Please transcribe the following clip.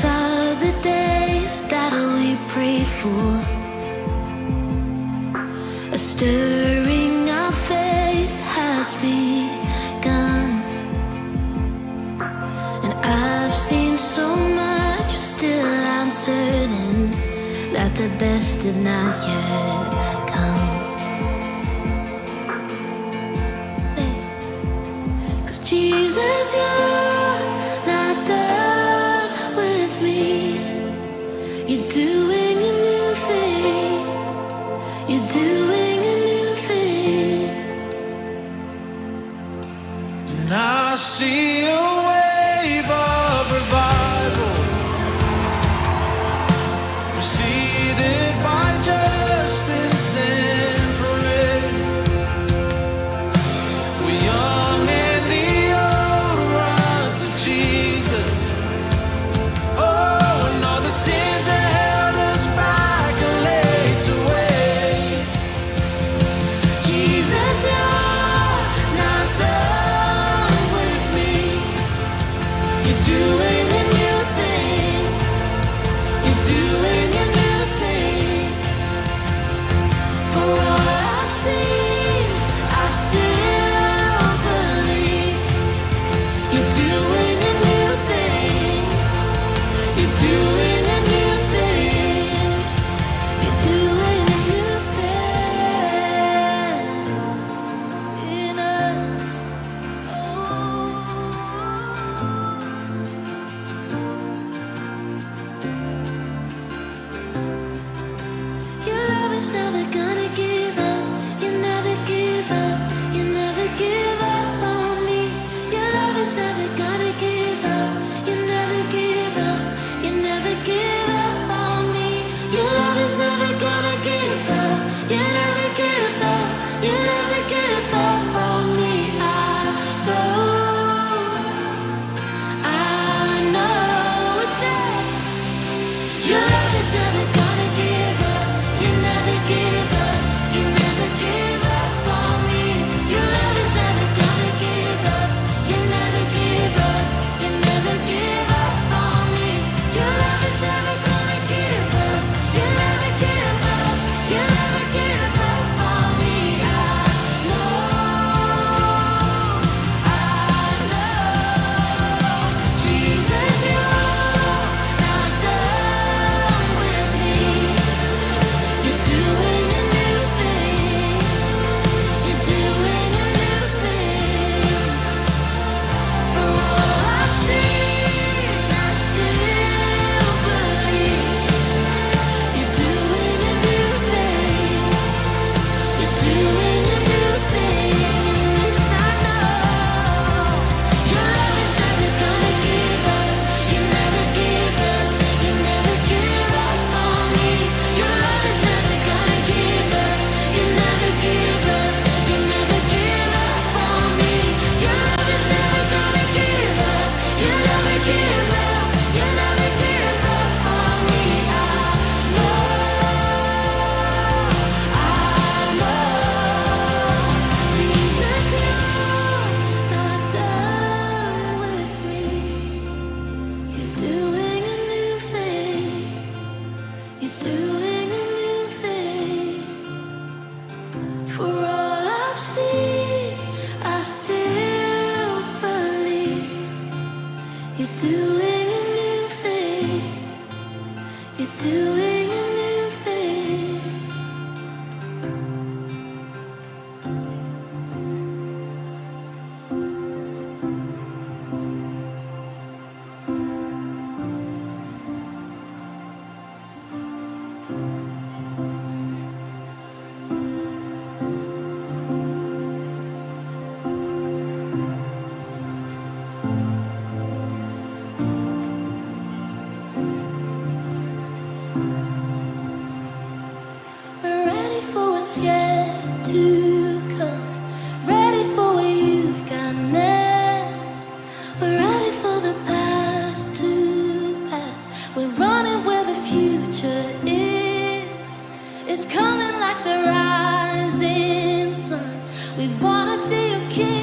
are the days that we prayed for, a stirring of faith has begun. And I've seen so much, still I'm certain that the best is not yet come. Say, 'cause Jesus, you're not done with me. You're doing a new thing. You're doing a new thing. And I see a wave of revival preceded by justice and praise. We young and the old run to Jesus. Oh, and all the sins that held us back are laid to waste. Jesus, you're not done with me. You're doing a new thing. You're doing a new thing. For all I've seen, I still believe. You're doing a new thing. You're doing a new thing. You're doing a new thing in us. Oh, your love is never gonna give up. You never give up. You never give up on me. Your love is never gonna give up. You never give up. You never give up on me. Your love is never gonna give up. You never give up. You never give up on me. I know it's it. Your love is never gonna give up. You never give up. You never give up on me. Your love is never gonna give up. You never give up. You never give up on me. Your love is never gonna give up. You never give up. You never give up on me. I know. Jesus, you're not done with me. You're doing a new thing. You're doing a new thing. For all I've seen, I still believe. You're doing a new thing. You're doing a new thing. And this I know. Your love is never gonna give up. You never give up. You never give up on me. Your love is never gonna give up. You never give up. You never give up on me. Your love is never gonna give up. You never give up. You never give up on me. I know. Jesus, you're not done with me. You're doing a new thing. You're doing a new thing. For all I've seen, I still believe. You're doing a new thing. You're doing a new thing. Ready for what's yet to come. Ready for what you've got next. We're ready for the past to pass. We're running where the future is. It's coming like the rising sun. We wanna see your king.